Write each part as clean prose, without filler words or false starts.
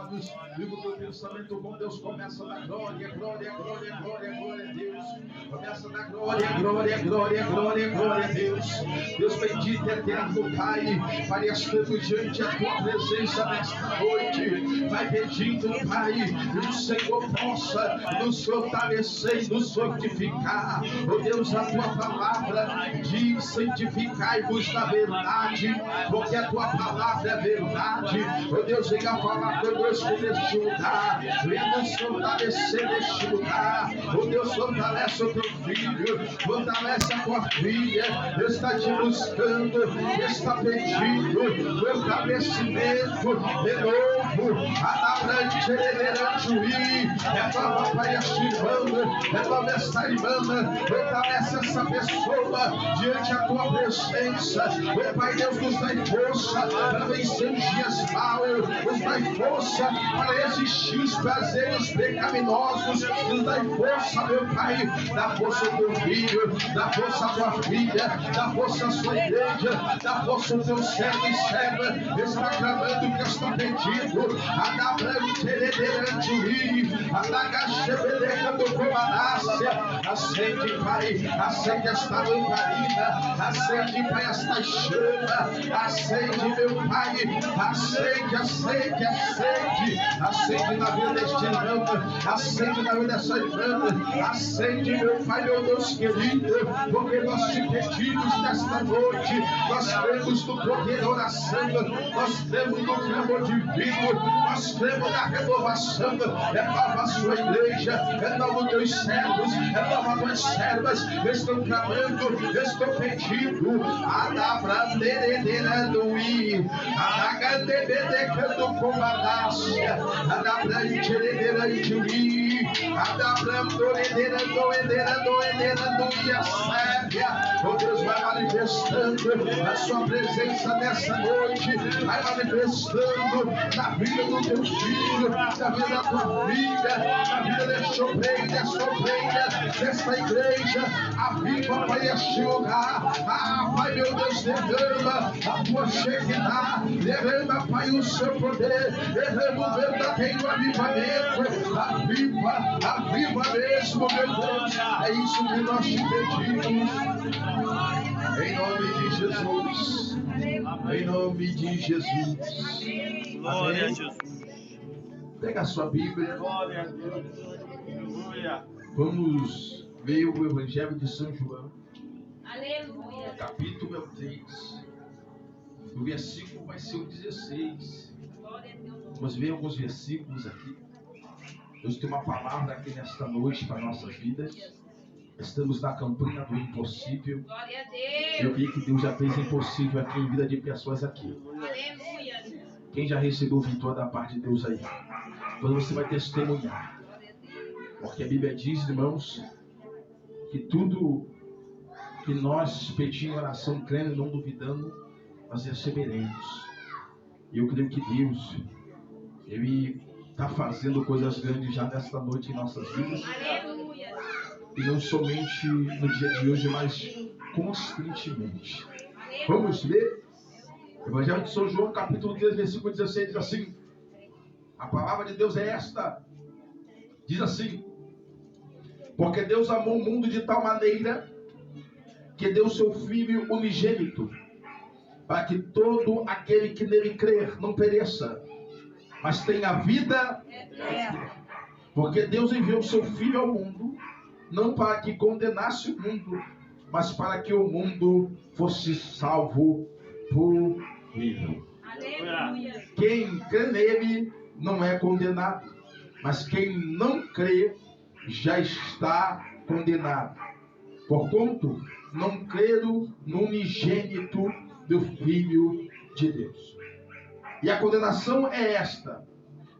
olhos, liga o teu pensamento com Deus, começa a dar glória, glória, glória, glória, glória a Deus. Começa a dar glória, glória, glória, glória, glória a Deus. Deus bendito, eterno Pai, Pai, estamos diante da tua presença nesta noite. Vai pedindo, Pai, que o Senhor possa nos fortalecer e nos fortificar. Oh Deus, a tua palavra diz: santificai-vos na verdade, porque a tua palavra é verdade. Oh Deus, venha falar conosco neste lugar, venha nos fortalecer neste lugar. Oh Deus, fortalece o teu filho, fortalece a tua filha, está te buscando, está pedindo fortalecimento de novo. Anabrante, Juí, renova, Pai, esta irmã, renova esta irmã, fortalece essa pessoa diante da tua presença. Oh Pai Deus, nos dá força para vencer os dias maus, nos dá força para resistir os prazeres pecaminosos, nos dá força, meu Pai, dá força ao teu filho, dá força à tua filha, dá força à sua igreja, dá força ao teu servo e serva, está clamando que está pedido. Acende, Pai, acende esta lamparina, acende, Pai, esta chama, acende, meu Pai, acende, acende, acende, acende na vida deste irmão, acende na vida dessa irmã, acende, meu Pai, meu Deus querido, porque nós te pedimos nesta noite, nós cremos no poder da oração, nós cremos no clamor divino, nós cremos na renovação. Renova a sua igreja, renova os teus servos, renova as tuas servas, estão clamando, estão pedindo. Adabrandereranduí, Adagadebedecando comandácia, Adabrandereranduí, Adabrandorerandorerandorerandoreranduí, a sérvia. Oh Deus, vai manifestando a sua presença nessa noite, vai manifestando na vida do teu filho, na vida da tua filha, na vida deste obreiro, desta obreira, desta igreja. Aviva, Pai, este lugar. Ah, Pai, meu Deus, derrama a tua Shekinah, derrama, Pai, o seu poder, derrama o verdadeiro avivamento. Aviva, aviva mesmo, meu Deus. É isso que nós te pedimos. Em nome de Jesus. Em nome de Jesus. Glória a Jesus. Pega a sua Bíblia. Glória a Deus. Aleluia. Vamos ver o Evangelho de São João. Aleluia. Capítulo é o 3. O versículo vai ser o 16. Vamos ver alguns versículos aqui. Deus tem uma palavra aqui nesta noite para nossas vidas. Estamos na campanha do impossível. Glória a Deus. Eu vi que Deus já fez impossível aqui em vida de pessoas aqui. Aleluia. Quem já recebeu vitória da parte de Deus aí? Quando você vai testemunhar. Porque a Bíblia diz, irmãos, que tudo que nós pedimos em oração, crendo e não duvidando, nós receberemos. E eu creio que Deus, Ele está fazendo coisas grandes já nesta noite em nossas vidas. Aleluia. E não somente no dia de hoje, mas constantemente. Vamos ler? Evangelho de São João, capítulo 3, versículo 16, diz assim. A palavra de Deus é esta. Diz assim: porque Deus amou o mundo de tal maneira que deu seu Filho unigênito, para que todo aquele que nele crer não pereça, mas tenha vida eterna. Porque Deus enviou seu Filho ao mundo, não para que condenasse o mundo, mas para que o mundo fosse salvo por ele. Aleluia. Quem crê nele não é condenado, mas quem não crê já está condenado, porquanto não creram no unigênito do Filho de Deus. E a condenação é esta,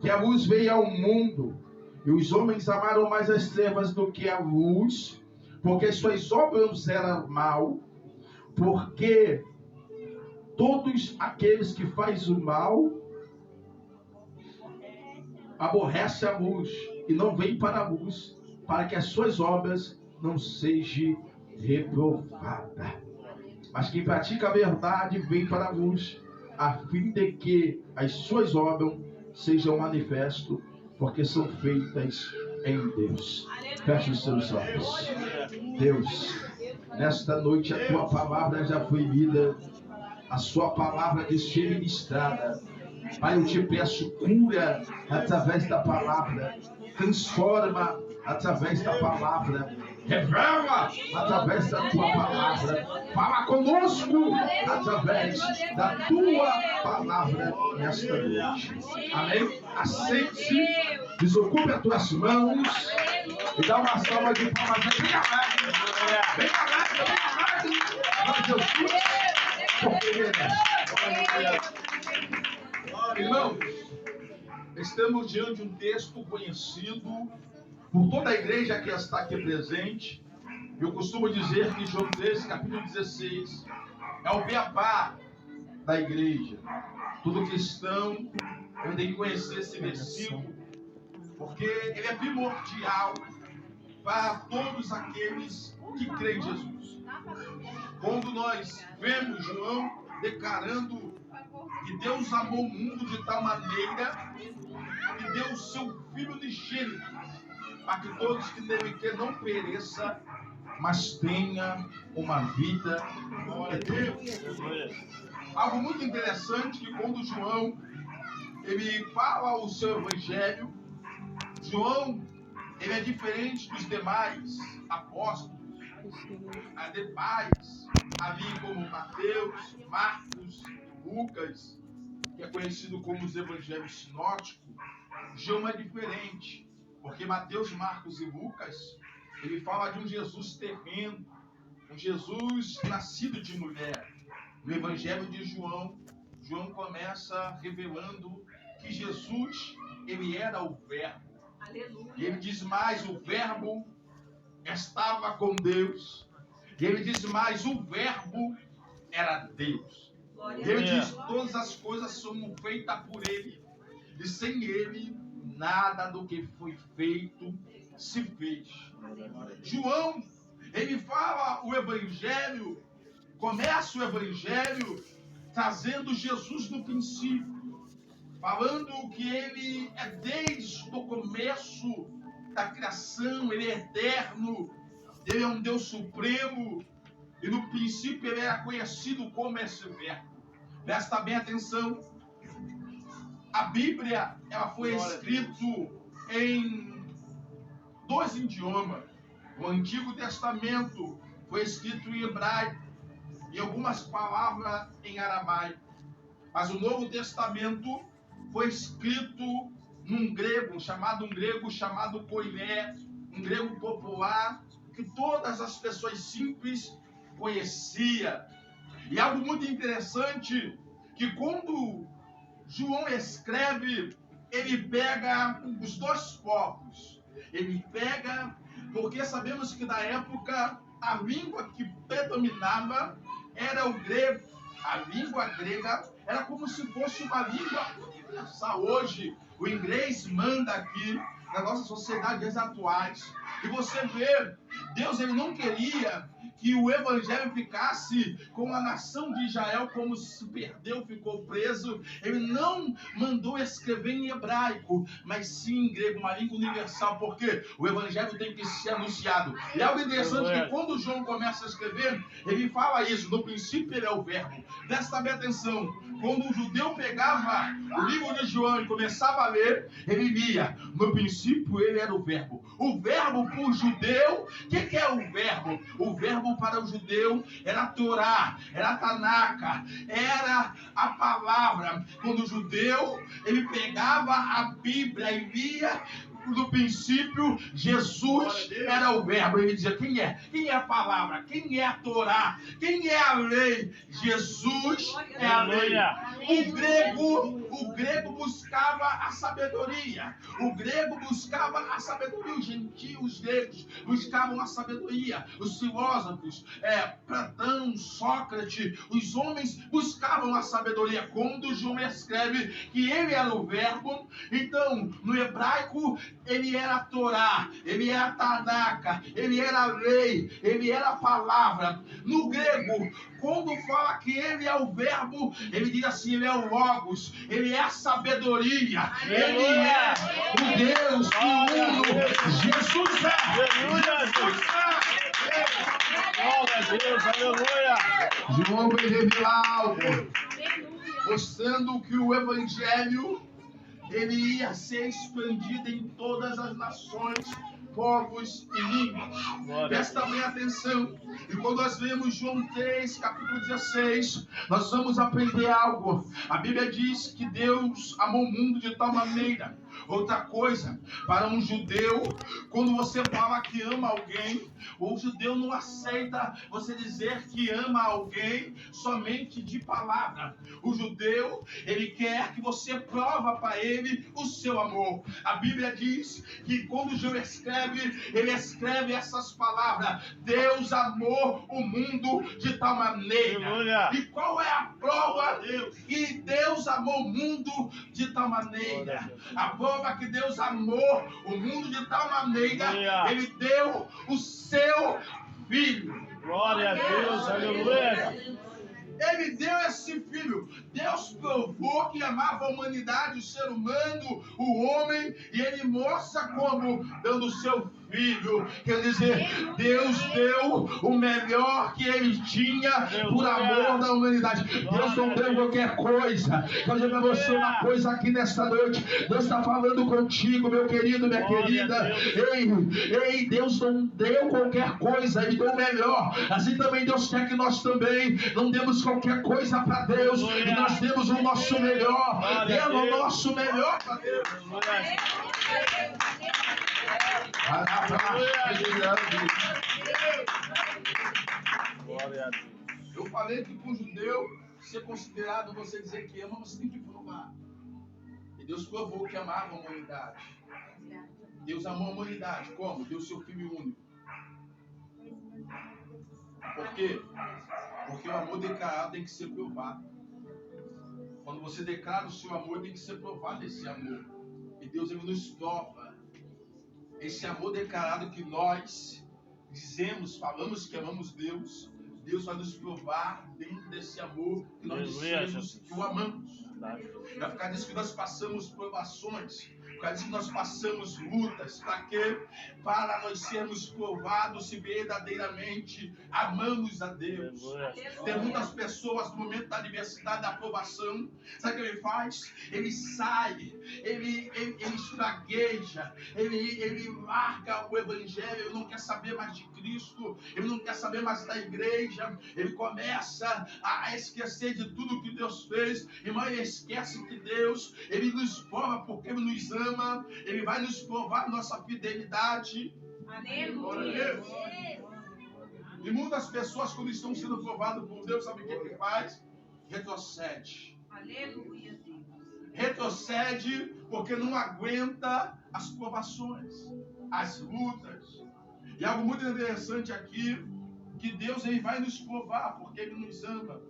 que a luz veio ao mundo, e os homens amaram mais as trevas do que a luz, porque as suas obras eram mal, porque todos aqueles que fazem o mal aborrecem a luz e não vêm para a luz, para que as suas obras não sejam reprovadas. Mas quem pratica a verdade vem para a luz, a fim de que as suas obras sejam manifestos, porque são feitas em Deus. Feche os seus olhos. Deus, nesta noite a tua palavra já foi lida, a sua palavra de ser ministrada. Pai, eu te peço cura através da palavra, transforma através da palavra, revela através da tua palavra, fala conosco através da tua palavra nesta noite. Amém? Aceite, desocupe as tuas mãos e dá uma salva de palmas. Vem atrás, vem atrás, vem atrás. Glória a Jesus, porque ele merece. Irmãos, estamos diante de um texto conhecido por toda a igreja que está aqui presente. Eu costumo dizer que João 13, capítulo 16, é o beabá da igreja. Todo cristão tem que conhecer esse versículo, porque ele é primordial para todos aqueles que creem em Jesus. Quando nós vemos João declarando que Deus amou o mundo de tal maneira que deu o seu Filho unigênito, para que todos que nele crêem não pereça, mas tenha uma vida eterna. Algo muito interessante que quando João ele fala o seu evangelho, João ele é diferente dos demais apóstolos, demais, ali como Mateus, Marcos, Lucas, que é conhecido como os evangelhos sinóticos. João é diferente, porque Mateus, Marcos e Lucas, ele fala de um Jesus terreno, um Jesus nascido de mulher. No evangelho de João, João começa revelando que Jesus, ele era o verbo. Aleluia. E ele diz mais, o verbo estava com Deus. E ele diz mais, o verbo era Deus. E ele diz, todas as coisas são feitas por ele. E sem ele, nada do que foi feito se fez. João, ele fala o evangelho, começa o evangelho trazendo Jesus no princípio, falando que ele é desde o começo da criação, ele é eterno, ele é um Deus supremo, e no princípio ele era conhecido como esse verbo. Presta bem atenção, a Bíblia ela foi escrita em 2 idiomas. O Antigo Testamento foi escrito em hebraico e algumas palavras em aramaico. Mas o Novo Testamento foi escrito num grego chamado koiné, um grego popular que todas as pessoas simples conheciam. E algo muito interessante, que quando João escreve, ele pega os dois povos. Ele pega, porque sabemos que na época a língua que predominava era o grego. A língua grega era como se fosse uma língua universal. Hoje, o inglês manda aqui nas nossas sociedades atuais. E você vê, Deus ele não queria que o evangelho ficasse com a nação de Israel como se perdeu, ficou preso. Ele não mandou escrever em hebraico, mas sim em grego, uma língua universal, porque o evangelho tem que ser anunciado. E algo interessante que quando João começa a escrever, ele fala isso, no princípio ele é o verbo. Presta bem atenção, quando o judeu pegava o livro de João e começava a ler, ele lia, no princípio ele era o verbo. O verbo para o judeu, o que é o verbo? O verbo para o judeu era a Torá, era a Tanaka, era a palavra. Quando o judeu, ele pegava a Bíblia e lia, no princípio, Jesus era o verbo. Ele dizia, quem é? Quem é a palavra? Quem é a Torá? Quem é a lei? Jesus é a lei. O grego buscava a sabedoria. O grego buscava a sabedoria. Os gentios gregos buscavam a sabedoria. Os filósofos, Platão, Sócrates, os homens buscavam a sabedoria. Quando João escreve que ele era o verbo, então, no hebraico, ele era a Torá, ele era a Tanaka, ele era a lei, ele era a palavra. No grego, quando fala que ele é o verbo, ele diz assim, ele é o logos, ele é a sabedoria, ele é o Deus do mundo. Jesus é! Glória a Deus, aleluia. João vai revelar algo, mostrando que o evangelho ele ia ser expandido em todas as nações, povos e línguas. Presta bem atenção. E quando nós lemos João 3, capítulo 16, nós vamos aprender algo. A Bíblia diz que Deus amou o mundo de tal maneira. Outra coisa, para um judeu, quando você fala que ama alguém, o judeu não aceita você dizer que ama alguém somente de palavra. O judeu, ele quer que você prova para ele o seu amor. A Bíblia diz que quando João escreve, ele escreve essas palavras: Deus amou o mundo de tal maneira. Aleluia. E qual é a prova que Deus amou o mundo de tal maneira? A prova que Deus amou o mundo de tal maneira, Aleluia. ele deu o seu filho. Glória a Deus, aleluia. Ele deu esse filho. Deus provou que amava a humanidade, o ser humano, o homem, e ele mostra como dando o seu filho. Quer dizer, Deus deu o melhor que ele tinha por amor da humanidade. Deus não deu qualquer coisa. Quero dizer para você uma coisa aqui nesta noite. Deus está falando contigo, meu querido, minha querida. Ei, Deus não deu qualquer coisa, ele deu o melhor. Assim também Deus quer que nós também não demos qualquer coisa para Deus, e nós demos o nosso melhor. Demos o nosso melhor para Deus. Glória a Deus. Eu falei que para o judeu ser considerado, você dizer que ama, você tem que provar. E Deus provou que amava a humanidade. Deus amou a humanidade. Como? Deu seu filho único. Por quê? Porque o amor declarado tem que ser provado. Quando você declara o seu amor, tem que ser provado esse amor. E Deus ele nos prova. Esse amor declarado que nós dizemos, falamos que amamos Deus, Deus vai nos provar dentro desse amor que nós dizemos que o amamos. Vai ficar disso que nós passamos provações. Por causa disso que nós passamos lutas. Para quê? Para nós sermos provados se verdadeiramente amamos a Deus. Tem muitas pessoas no momento da adversidade, da aprovação. Sabe o que ele faz? Ele sai, ele espragueja, ele larga o evangelho, ele não quer saber mais de Cristo, ele não quer saber mais da igreja, ele começa a esquecer de tudo que Deus fez. Irmão, ele esquece que Deus, ele nos prova porque ele nos ama. Ele vai nos provar nossa fidelidade. Aleluia. E muitas pessoas, quando estão sendo provadas por Deus, sabe o que faz? Retrocede. Aleluia. Retrocede porque não aguenta as provações, as lutas. E algo muito interessante aqui, que Deus ele vai nos provar porque Ele nos ama.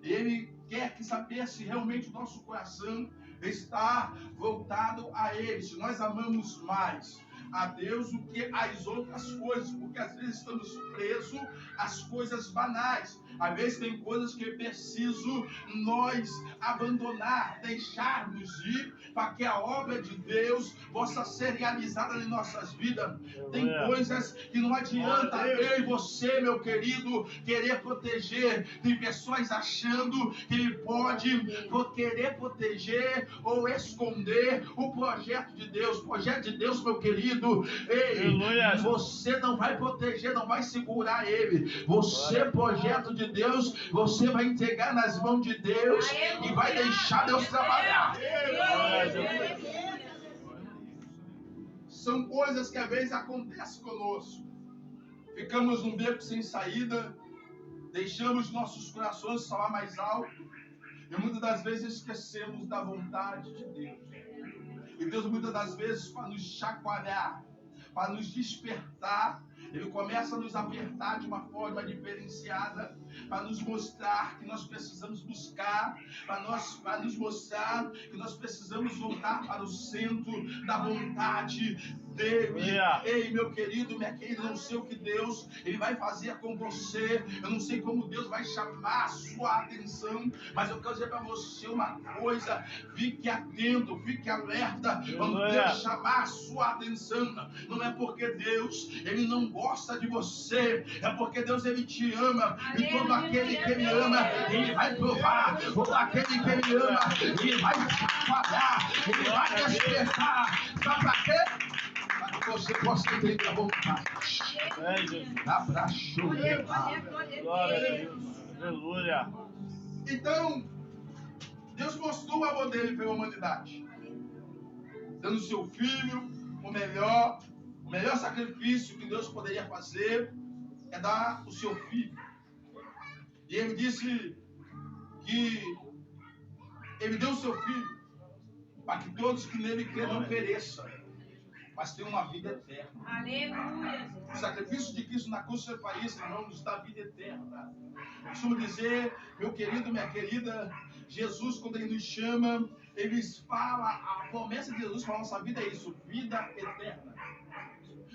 E Ele quer que saber se realmente o nosso coração está voltado a Ele, se nós amamos mais a Deus do que as outras coisas, porque às vezes estamos presos às coisas banais. Às vezes tem coisas que é preciso nós abandonar, deixarmos ir, para que a obra de Deus possa ser realizada em nossas vidas. Tem coisas que não adianta eu e você, meu querido, querer proteger. Tem pessoas achando que ele pode querer proteger ou esconder o projeto de Deus. O projeto de Deus, meu querido, ei, você não vai proteger, não vai segurar ele. Você, projeto de Deus, você vai entregar nas mãos de Deus e vai deixar Deus trabalhar. São coisas que às vezes acontecem conosco. Ficamos num beco sem saída, deixamos nossos corações falar mais alto e muitas das vezes esquecemos da vontade de Deus. E Deus muitas das vezes para nos chacoalhar, para nos despertar. Ele começa a nos apertar de uma forma diferenciada, para nos mostrar que nós precisamos buscar, para nos mostrar que nós precisamos voltar para o centro da vontade dele. Ei, meu querido, minha querida, eu não sei o que Deus ele vai fazer com você, eu não sei como Deus vai chamar a sua atenção, mas eu quero dizer para você uma coisa: fique atento, fique alerta, quando Deus chamar a sua atenção, não é porque Deus ele não gosta de você, é porque Deus ele te ama, e todo aquele que ele ama, ele vai provar, todo aquele que ele ama, ele vai chacoalhar, ele vai despertar. Sabe para quê? Para que você possa entender a vontade. Abraço. Glória a Deus. Aleluia. Então, Deus mostrou o amor dele pela humanidade, dando seu filho o melhor sacrifício que Deus poderia fazer é dar o seu filho. E ele disse que ele deu o seu filho para que todos que nele crêem não pereçam, mas tenham uma vida eterna. Aleluia. O sacrifício de Cristo na cruz foi para isso, irmão, nos dá vida eterna. Eu costumo dizer, meu querido, minha querida, Jesus, quando ele nos chama, ele fala, a promessa de Jesus para a nossa vida é isso: vida eterna.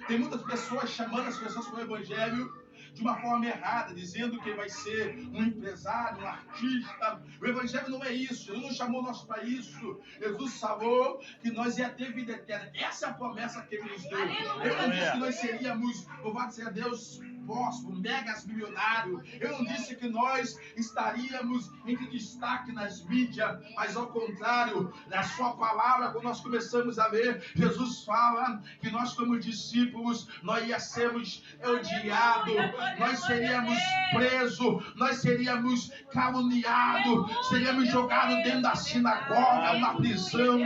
Tem muitas pessoas chamando as pessoas para o Evangelho de uma forma errada, dizendo que vai ser um empresário, um artista. O Evangelho não é isso. Jesus não chamou nós para isso. Jesus falou que nós ia ter vida eterna. Essa é a promessa que ele nos deu. Ele não disse que nós seríamos, louvado seja Deus, próspero, megas milionário. Eu não disse que nós estaríamos em destaque nas mídias, mas ao contrário, na sua palavra, quando nós começamos a ler, Jesus fala que nós como discípulos, nós ia sermos odiados, nós seríamos presos, nós seríamos caluniados, seríamos jogados dentro da sinagoga, na prisão.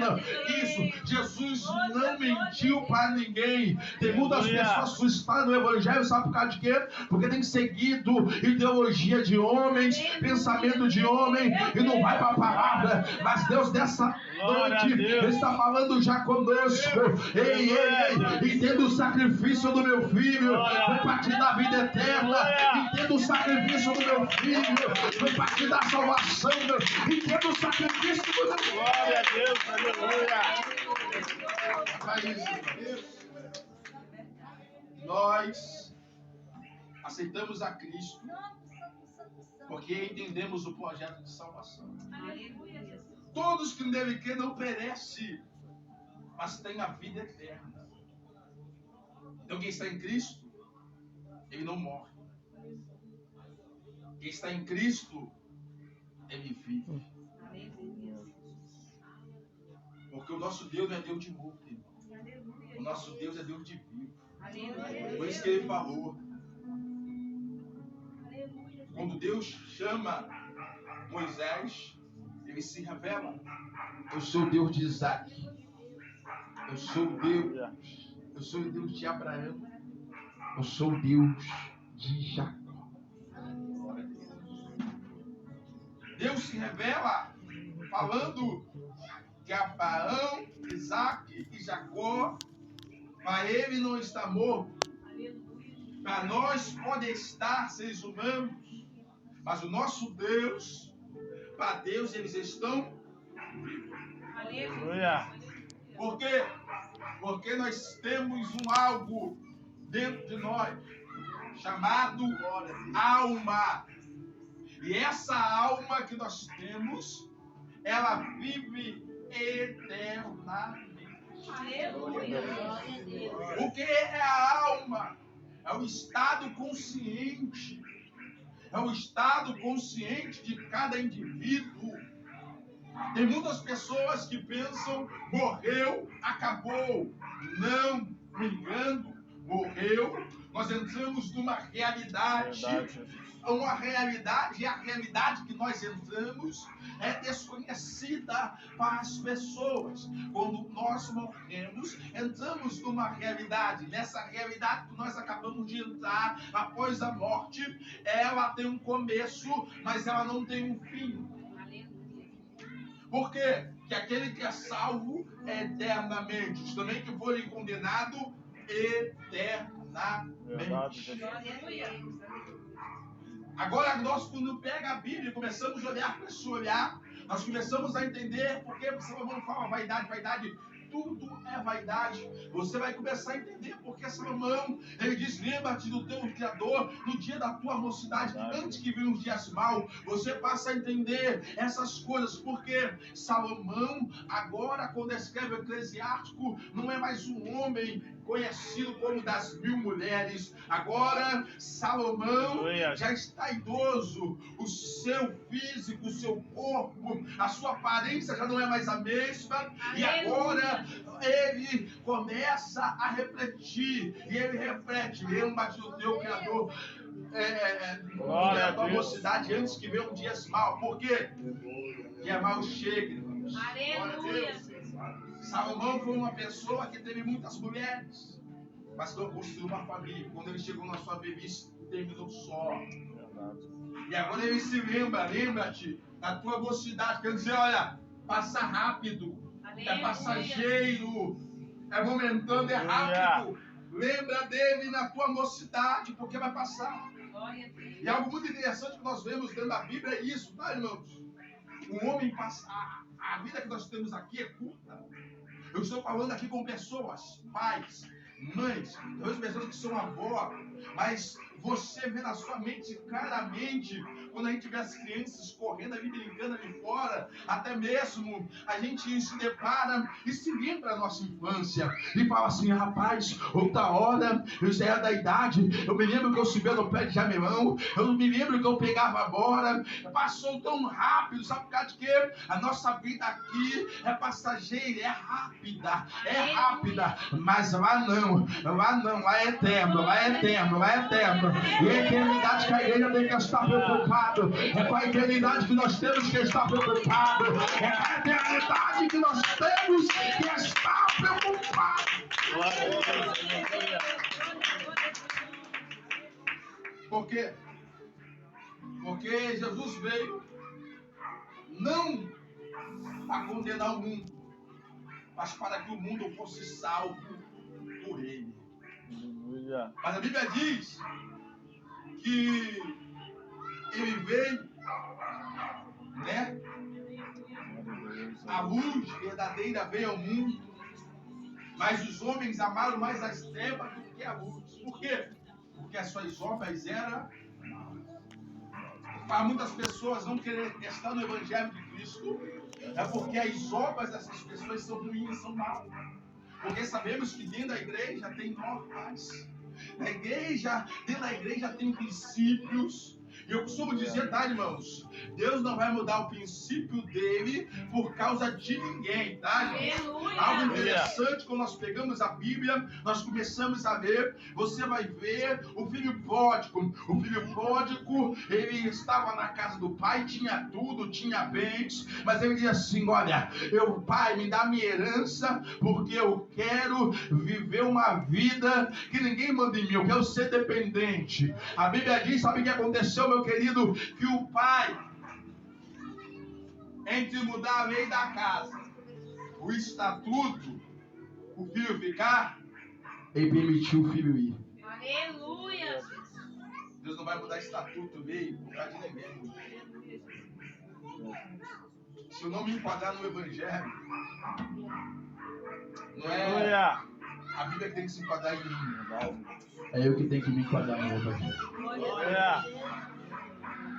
Isso, Jesus não mentiu para ninguém. Tem muitas pessoas frustradas no Evangelho, sabe por causa de quê? Porque tem seguido ideologia de homens, pensamento de homem, e não vai para a palavra. Mas Deus dessa noite está falando já conosco. Ei, entenda o sacrifício do meu filho, foi para te dar vida eterna. Entenda o sacrifício do meu filho, foi para te dar salvação. Entenda o sacrifício do meu filho. Glória a Deus, aleluia. Nós aceitamos a Cristo porque entendemos o projeto de salvação. Todos que nele crêem não perecem, mas têm a vida eterna. Então quem está em Cristo, ele não morre. Quem está em Cristo, ele vive. Porque o nosso Deus não é Deus de morto, irmão. O nosso Deus é Deus de vivo. Por isso que ele falou. Quando Deus chama Moisés, ele se revela: eu sou o Deus de Isaac, eu sou o Deus de Abraão, eu sou o Deus de Jacó. Deus se revela falando que Abraão, Isaac e Jacó, para ele não está morto. Para nós pode estar seres humanos, mas o nosso Deus, para Deus eles estão vivos. Aleluia. Por quê? Porque nós temos algo dentro de nós chamado alma. E essa alma que nós temos, ela vive eternamente. O que é a alma? É o estado consciente. É o estado consciente de cada indivíduo. Tem muitas pessoas que pensam: morreu, acabou. Não, me engano, morreu. Nós entramos numa realidade. Uma realidade, e a realidade que nós entramos é desconhecida para as pessoas. Quando nós morremos, entramos numa realidade. Nessa realidade que nós acabamos de entrar após a morte, ela tem um começo, mas ela não tem um fim. Por quê? Que aquele que é salvo é eternamente. Os também que forem condenados Verdade, eternamente. Jesus. Agora nós, quando pega a Bíblia e começamos a olhar para esse olhar, nós começamos a entender porque Salomão fala vaidade, vaidade, tudo é vaidade. Você vai começar a entender porque Salomão, ele diz, lembra-te do teu Criador no dia da tua mocidade, antes que venham os dias maus. Você passa a entender essas coisas, porque Salomão, agora quando escreve o Eclesiástico, não é mais um homem conhecido como das 1000 mulheres. Agora Salomão já está idoso, o seu físico, o seu corpo, a sua aparência já não é mais a mesma. E agora ele começa a refletir, e ele reflete, lembra-te do teu Criador a tua mocidade antes que venham dias maus. Por quê? Dia mau chegue. Aleluia. Salomão foi uma pessoa que teve muitas mulheres, mas não construiu uma família. Quando ele chegou na sua velhice, terminou só. E agora ele se lembra-te da tua mocidade. Quer dizer, olha, passa rápido, é passageiro, é momentâneo, é rápido. Lembra dele na tua mocidade, porque vai passar. E algo muito interessante que nós vemos dentro da Bíblia é isso, tá, irmãos? Um homem passa. A vida que nós temos aqui é curta. Eu estou falando aqui com pessoas, pais, mães, talvez pessoas que são avós, mas você vê na sua mente claramente, quando a gente vê as crianças correndo ali, brincando ali fora, até mesmo a gente se depara e se lembra da nossa infância e fala assim, rapaz, outra hora eu já era da idade, eu me lembro que eu subia no pé de jamelão, eu me lembro que eu pegava a bola, passou tão rápido, sabe por causa de quê? A nossa vida aqui é passageira, é rápida, mas lá não, lá é eterno, lá é eterno, lá é eterno. E a eternidade que a igreja tem que estar preocupado, é com a eternidade que nós temos que estar preocupado, é com a eternidade que nós temos que estar preocupado. Por quê? Porque Jesus veio não para condenar o mundo, mas para que o mundo fosse salvo por ele. Mas a Bíblia diz que ele veio, né? A luz verdadeira veio ao mundo, mas os homens amaram mais as trevas do que a luz. Por quê? Porque as suas obras eram maus. Para muitas pessoas não querer estar no Evangelho de Cristo, é porque as obras dessas pessoas são ruins, são maus. Porque sabemos que dentro da igreja tem normas. Dentro da igreja tem princípios. E eu costumo dizer, tá, irmãos? Deus não vai mudar o princípio dele por causa de ninguém, tá, irmãos? Algo interessante, quando nós pegamos a Bíblia, nós começamos a ler, você vai ver o filho pródigo. O filho pródigo, ele estava na casa do pai, tinha tudo, tinha bens, mas ele dizia assim, olha, pai, me dá minha herança, porque eu quero viver uma vida que ninguém manda em mim, eu quero ser dependente. A Bíblia diz, sabe o que aconteceu, meu querido? Que o pai, entre mudar a lei da casa, o estatuto, o filho ficar, ele permitiu o filho ir. Aleluia. Deus não vai mudar estatuto, lei, por causa de ninguém. Se eu não me enquadrar no Evangelho, não é a Bíblia que tem que se enquadrar em mim. É eu que tenho que me enquadrar no Evangelho.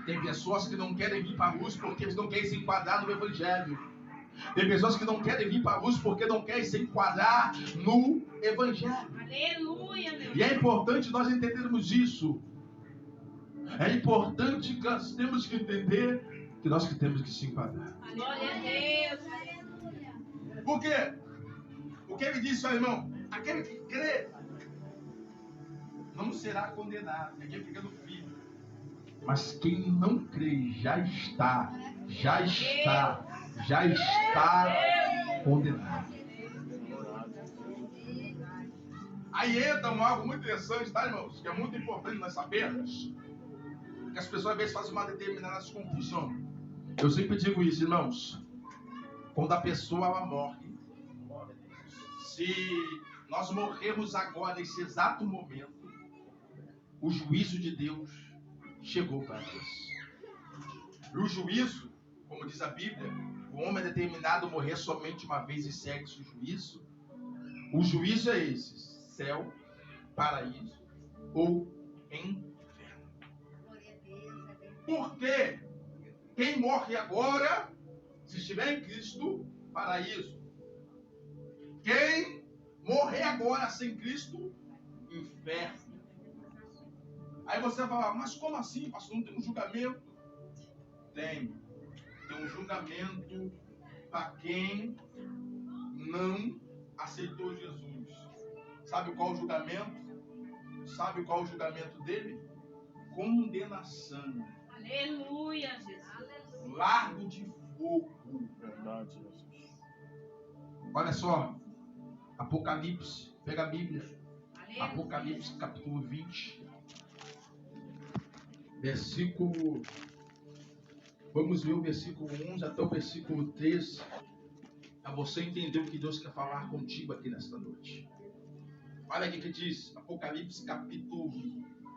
Tem pessoas que não querem vir para a luz porque eles não querem se enquadrar no Evangelho. Tem pessoas que não querem vir para a luz porque não querem se enquadrar no Evangelho. Aleluia, meu E é importante nós entendermos isso. É importante que nós temos que entender que nós que temos que se enquadrar. Glória a Deus. Por quê? O que ele disse, irmão? Aquele que crê não será condenado. Aquele que crê no Filho. Mas quem não crê já está condenado. Aí entra algo muito interessante, tá, irmãos? Que é muito importante nós sabermos. Que as pessoas às vezes fazem uma determinada confusão. Eu sempre digo isso, irmãos. Quando a pessoa ela morre, se nós morremos agora, nesse exato momento, o juízo de Deus chegou para nós. E o juízo, como diz a Bíblia, o homem é determinado a morrer somente uma vez e segue-se o juízo. O juízo é esse: céu, paraíso ou inferno. Porque quem morre agora, se estiver em Cristo, paraíso. Quem morrer agora sem Cristo, inferno. Aí você vai falar, mas como assim, pastor? Não tem um julgamento? Tem um julgamento para quem não aceitou Jesus. Sabe qual o julgamento? Sabe qual o julgamento dele? Condenação. Aleluia, Jesus. Largo de fogo. Verdade, Jesus. Olha só, Apocalipse, pega a Bíblia. Aleluia. Apocalipse capítulo 20, versículo, vamos ver o versículo 11 até o versículo 13, para você entender o que Deus quer falar contigo aqui nesta noite. Olha aqui que diz, Apocalipse capítulo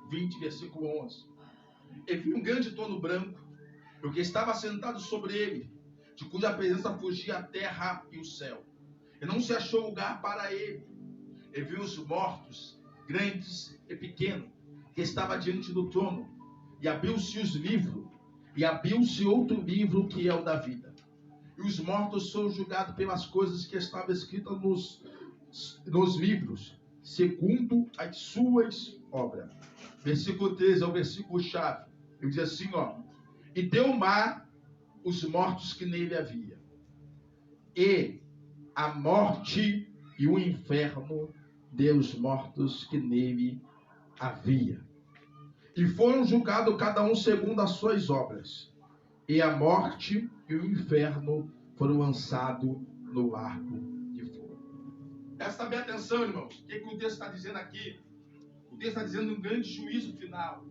20, versículo 11. E vi um grande trono branco, e o que estava sentado sobre ele, de cuja presença fugia a terra e o céu, e não se achou lugar para ele. E vi os mortos, grandes e pequenos, que estava diante do trono, e abriu-se os livros, e abriu-se outro livro que é o da vida. E os mortos foram julgados pelas coisas que estavam escritas nos livros, segundo as suas obras. Versículo 13 é o versículo chave. Ele diz assim, ó: e deu o mar os mortos que nele havia, e a morte e o inferno deu os mortos que nele havia. E foram julgados cada um segundo as suas obras. E a morte e o inferno foram lançados no lago de fogo. Presta bem atenção, irmãos. O que o texto está dizendo aqui? O texto está dizendo um grande juízo final.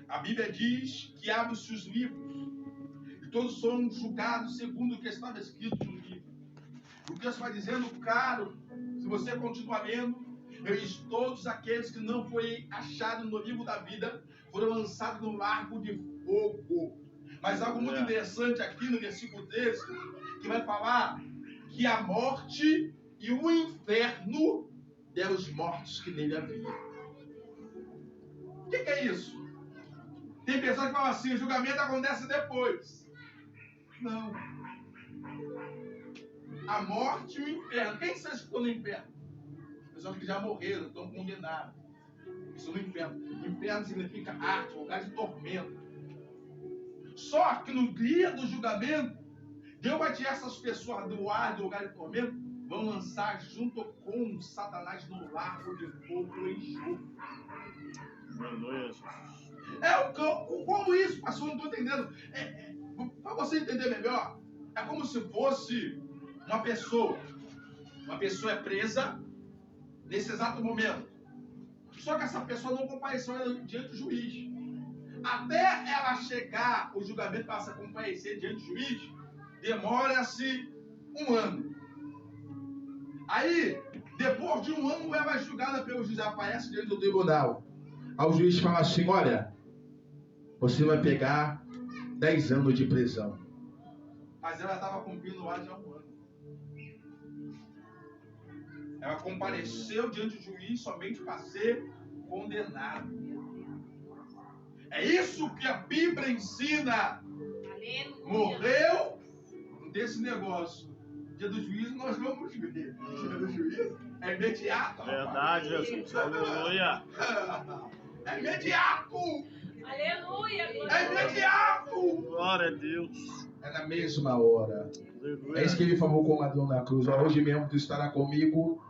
A Bíblia diz que abre-se os livros. E todos foram julgados segundo o que estava escrito no livro. O texto vai dizendo, claro, se você continuar lendo, eles, todos aqueles que não foi achado no livro da vida, foram lançados no lago de fogo. Mas algo muito interessante aqui no versículo 13, que vai falar que a morte e o inferno deram os mortos que nele havia. O que é isso? Tem pessoas que falam assim, o julgamento acontece depois. Não. A morte e o inferno. Quem são esses que estão no inferno? Pessoas que já morreram, estão condenados. Isso no inferno. Inferno significa arte, lugar de tormento. Só que no dia do julgamento, Deus vai tirar essas pessoas do ar, do lugar de tormento, vão lançar junto com Satanás no lago de fogo e enxofre. Aleluia. Como isso, pastor? Não estou entendendo. Para você entender melhor, é como se fosse uma pessoa. Uma pessoa é presa nesse exato momento. Só que essa pessoa não compareceu diante do juiz. Até ela chegar, o julgamento passa a comparecer diante do juiz, demora-se 1 ano. Aí, depois de 1 ano, ela é julgada pelo juiz, aparece diante do tribunal. Aí o juiz fala assim, olha, você vai pegar 10 anos de prisão. Mas ela estava cumprindo lá já 1 ano. Ela compareceu diante do juiz somente para ser condenada. É isso que a Bíblia ensina. Aleluia. Morreu desse negócio. Dia do juízo nós vamos ver. Dia do juízo é imediato. Verdade, Jesus. Aleluia. É imediato. Aleluia. É imediato. Glória a Deus. É na mesma hora. Aleluia. É isso que ele falou com o ladrão na cruz. Hoje mesmo tu estará comigo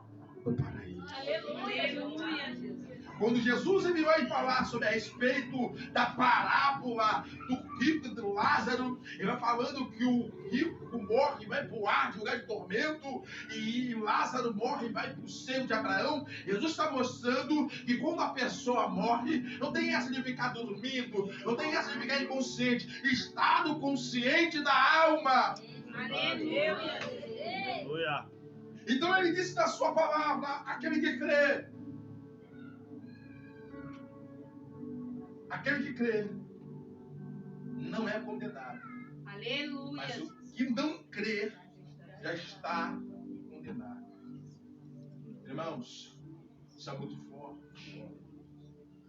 no paraíso. Aleluia. Aleluia, Jesus. Quando Jesus ele vai falar sobre a respeito da parábola do rico e do Lázaro, ele vai falando que o rico morre e vai para o ar de lugar de tormento, e Lázaro morre e vai para o seio de Abraão. Jesus está mostrando que quando a pessoa morre, não tem essa de ficar dormindo, não tem essa de ficar inconsciente, estado consciente da alma. Aleluia. Aleluia. Então ele disse na sua palavra, aquele que crê, não é condenado. Aleluia. Mas o que não crê já está condenado. Irmãos, isso é muito forte.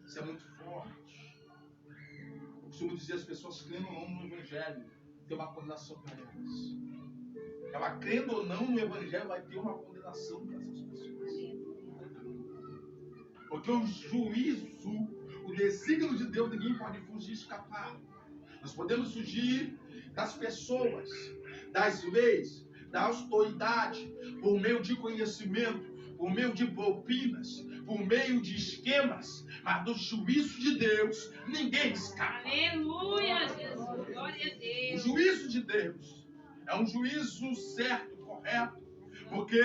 Isso é muito forte. Eu costumo dizer, as pessoas crendo ou não no Evangelho, tem uma condenação para elas. Ela crendo ou não no Evangelho, vai ter uma condenação para essas pessoas. Porque o juízo, o desígnio de Deus, ninguém pode fugir, escapar. Nós podemos fugir das pessoas, das leis, da autoridade, por meio de conhecimento, por meio de propinas, por meio de esquemas, mas do juízo de Deus, ninguém escapa. Aleluia, Jesus. Glória a O Deus. juízo de Deus é um juízo certo, correto, porque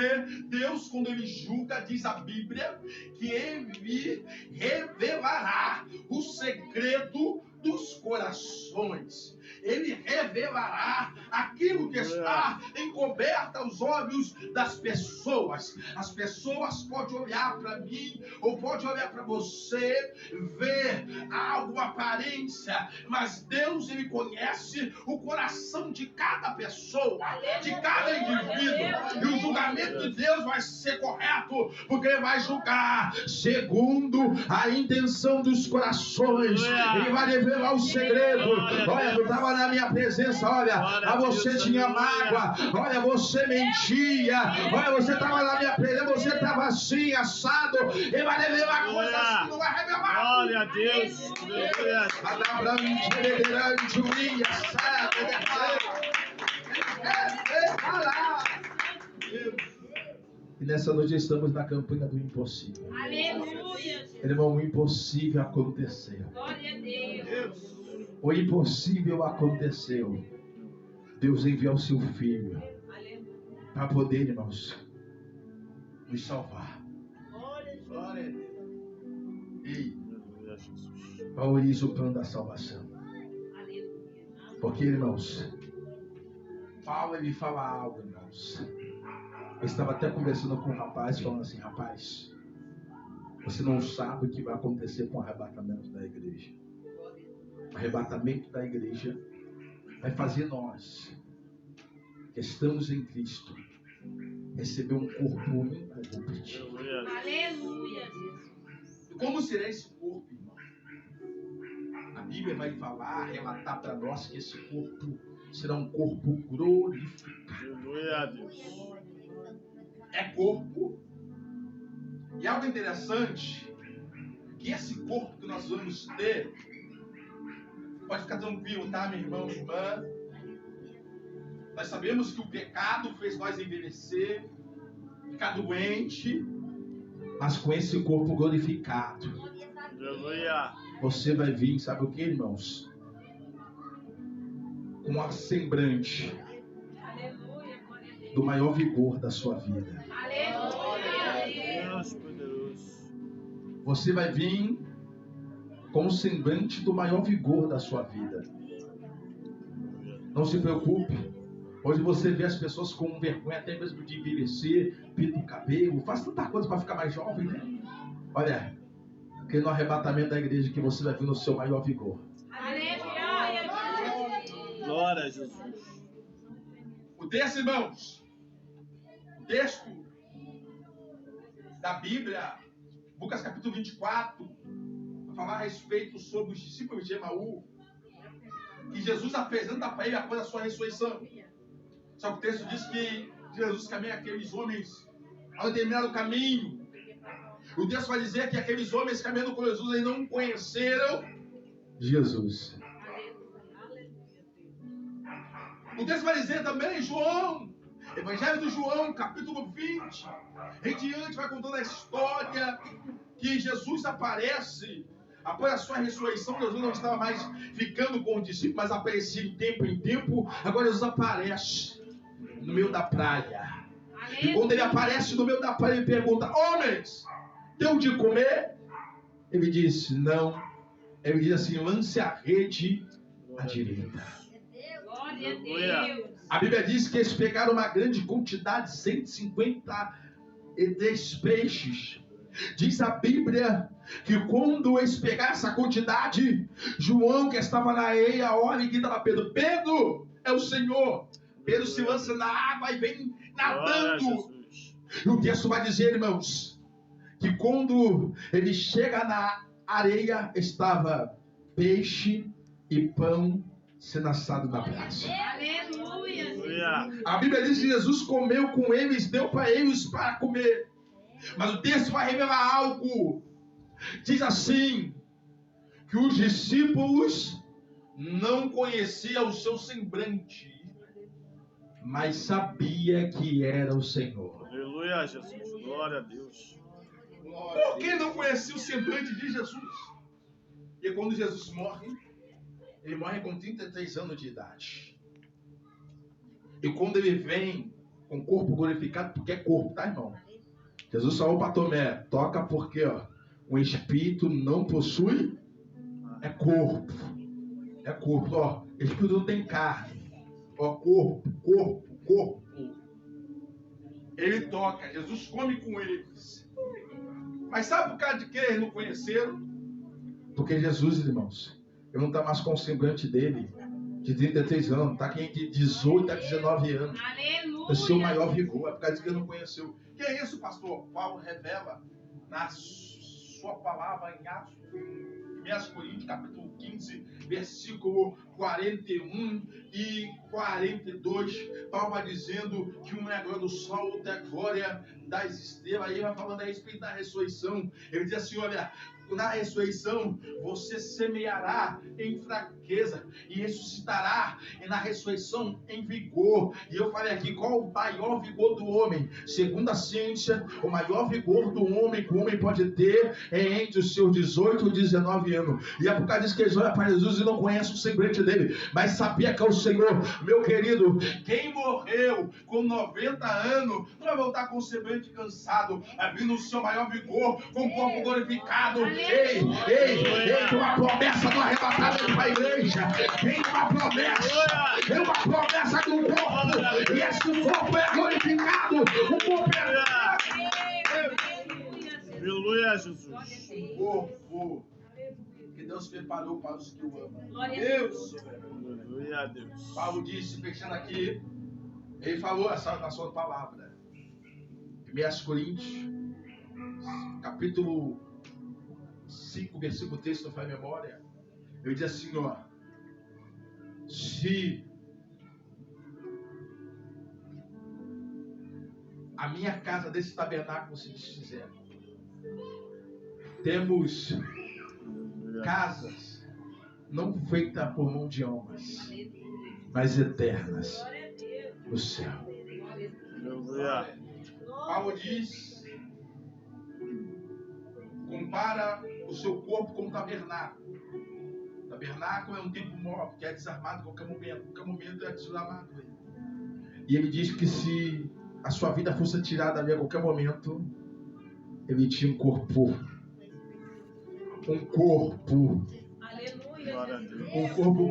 Deus, quando Ele julga, diz a Bíblia, que Ele revelará o segredo dos corações. Ele revelará aquilo que está encoberto aos olhos das pessoas. As pessoas podem olhar para mim ou podem olhar para você, ver algo, aparência, mas Deus, Ele conhece o coração de cada pessoa, de cada indivíduo, e o julgamento de Deus vai ser correto, porque Ele vai julgar segundo a intenção dos corações. Ele vai revelar o segredo. Olha, tu estava na minha presença, olha, você tinha mágoa, olha, você mentia, olha, você estava na minha presença, você estava assim, assado. Ele vai revelar coisas que não vai revelar. Glória a Deus. Aleluia. E nessa noite estamos na campanha do impossível. Aleluia. Irmão, o impossível aconteceu. Glória a Deus. O impossível aconteceu. Deus enviou o seu Filho para poder, irmãos, nos salvar. Glória a Deus. E valorize o plano da salvação. Porque, irmãos, Paulo, ele fala algo, irmãos. Eu estava até conversando com um rapaz, falando assim, rapaz, você não sabe o que vai acontecer com o arrebatamento da igreja. O arrebatamento da igreja vai fazer nós, que estamos em Cristo, receber um corpo incorruptível. Aleluia, Jesus. E como será esse corpo, irmão? A Bíblia vai falar, relatar para nós que esse corpo será um corpo glorificado. Aleluia a Deus. É corpo. E algo interessante, que esse corpo que nós vamos ter, pode ficar tranquilo, tá, meu irmão, minha irmã? Nós sabemos que o pecado fez nós envelhecer, ficar doente, mas com esse corpo glorificado, Aleluia. você vai vir, sabe o que, irmãos? Com a semblante Aleluia, glória a Deus. do maior vigor da sua vida. Aleluia. Deus poderoso. Você vai vir com o semblante do maior vigor da sua vida. Não se preocupe. Hoje você vê as pessoas com vergonha até mesmo de envelhecer, pinta o cabelo, faz tanta coisa para ficar mais jovem, né? Olha, que no arrebatamento da igreja que você vai vir no seu maior vigor. Aleluia. Glória a Jesus. O texto, irmãos, o texto da Bíblia, Lucas capítulo 24, vai falar a respeito sobre os discípulos de Emaú, que Jesus apresenta para ele após a sua ressurreição. Só que o texto diz que Jesus caminha aqueles homens ao determinado caminho. O texto vai dizer que aqueles homens caminhando com Jesus, eles não conheceram Jesus. O texto vai dizer também, João, Evangelho de João, capítulo 20, em diante vai contando a história que Jesus aparece. Após a sua ressurreição, Jesus não estava mais ficando com os discípulos, mas aparecia de tempo em tempo. Agora Jesus aparece no meio da praia. E quando ele aparece no meio da praia, ele pergunta, homens, deu de comer? Ele disse, não. Ele diz assim, lance a rede à direita. Glória a Deus. A Bíblia diz que eles pegaram uma grande quantidade, 153 peixes. Diz a Bíblia que quando eles pegaram essa quantidade, João, que estava na areia, olha e grita para Pedro: Pedro, é o Senhor. Pedro se lança na água e vem nadando. E o texto vai dizer, irmãos, que quando ele chega na areia, estava peixe e pão sendo assado na brasa. Aleluia. A Bíblia diz que Jesus comeu com eles, deu para eles para comer. Mas o texto vai revelar algo. Diz assim, que os discípulos não conheciam o seu semblante, mas sabia que era o Senhor. Aleluia, Jesus. Glória a Deus. Por que não conhecia o semblante de Jesus? E quando Jesus morre, ele morre com 33 anos de idade. E quando ele vem com o corpo glorificado, porque é corpo, tá, irmão? Jesus falou para Tomé: toca porque, ó, o espírito não possui, é corpo. É corpo, ó. Espírito não tem carne. Ó, corpo. Ele toca, Jesus come com eles. Mas sabe por causa de que eles não conheceram? Porque Jesus, irmãos, ele não está mais com o semblante dele de 33 anos, está aqui de 18 a 19 anos. Aleluia. O seu maior vigor, é por causa de que ele não conheceu. Que é isso, pastor? Paulo revela na sua palavra em Atos, 1 Coríntios, capítulo 15, versículo 41 e 42. Paulo vai dizendo que um é a glória do sol, outro é a glória das estrelas. Aí ele vai falando a respeito da ressurreição. Ele diz assim, olha, na ressurreição você semeará em fraqueza e ressuscitará na ressurreição em vigor. E eu falei aqui, qual o maior vigor do homem? Segundo a ciência, o maior vigor do homem que o homem pode ter é entre os seus 18 e 19 anos. E é por causa disso que eles olham para Jesus e não conhecem o semblante dele, mas sabia que é o Senhor. Meu querido, quem morreu com 90 anos não vai voltar com o semblante cansado, vai vir no seu maior vigor, com o corpo glorificado. Ei, tem uma promessa do arrebatado para a igreja. Tem uma promessa do corpo. E esse corpo é glorificado. O corpo é Aleluia, Jesus. o corpo que Deus preparou para os que o amam. Deus. Aleluia a Deus. Paulo disse, fechando aqui, ele falou essa na sua palavra. 1 Coríntios, capítulo 5, versículo 3, se não faz memória. Eu disse assim, ó: se a minha casa desse tabernáculo se desfizer, temos casas não feitas por mão de homens, mas eternas no céu. Aleluia. Paulo diz, compara o seu corpo com um tabernáculo. O tabernáculo é um templo móvel, que é desarmado a qualquer momento é desarmado. E ele diz que se a sua vida fosse tirada ali a qualquer momento, ele tinha um corpo. Um corpo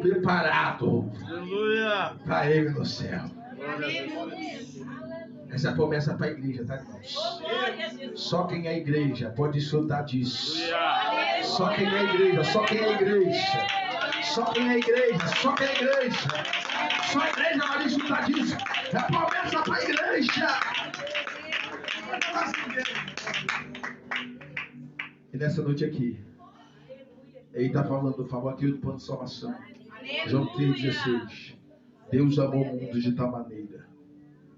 preparado. Aleluia. Para ele no céu. Glória a Deus. Essa é a promessa para a igreja, tá, irmãos? Só quem é igreja pode desfrutar disso. Aleluia. Só quem é igreja, só quem é igreja. Só quem é igreja, só quem é igreja. Só a igreja vai desfrutar disso. É a promessa para a igreja. E nessa noite aqui, ele está falando, falou aqui do plano de salvação. João 3,16. Deus amou o mundo de tal maneira,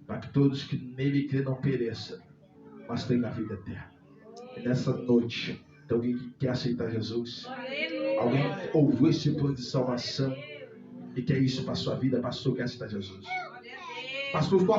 para que todos que nele crêem não pereçam, mas tenham a vida eterna. E nessa noite, tem alguém que quer aceitar Jesus? Alguém ouviu esse plano de salvação e quer isso para a sua vida? Pastor, quer aceitar Jesus? Pastor, qual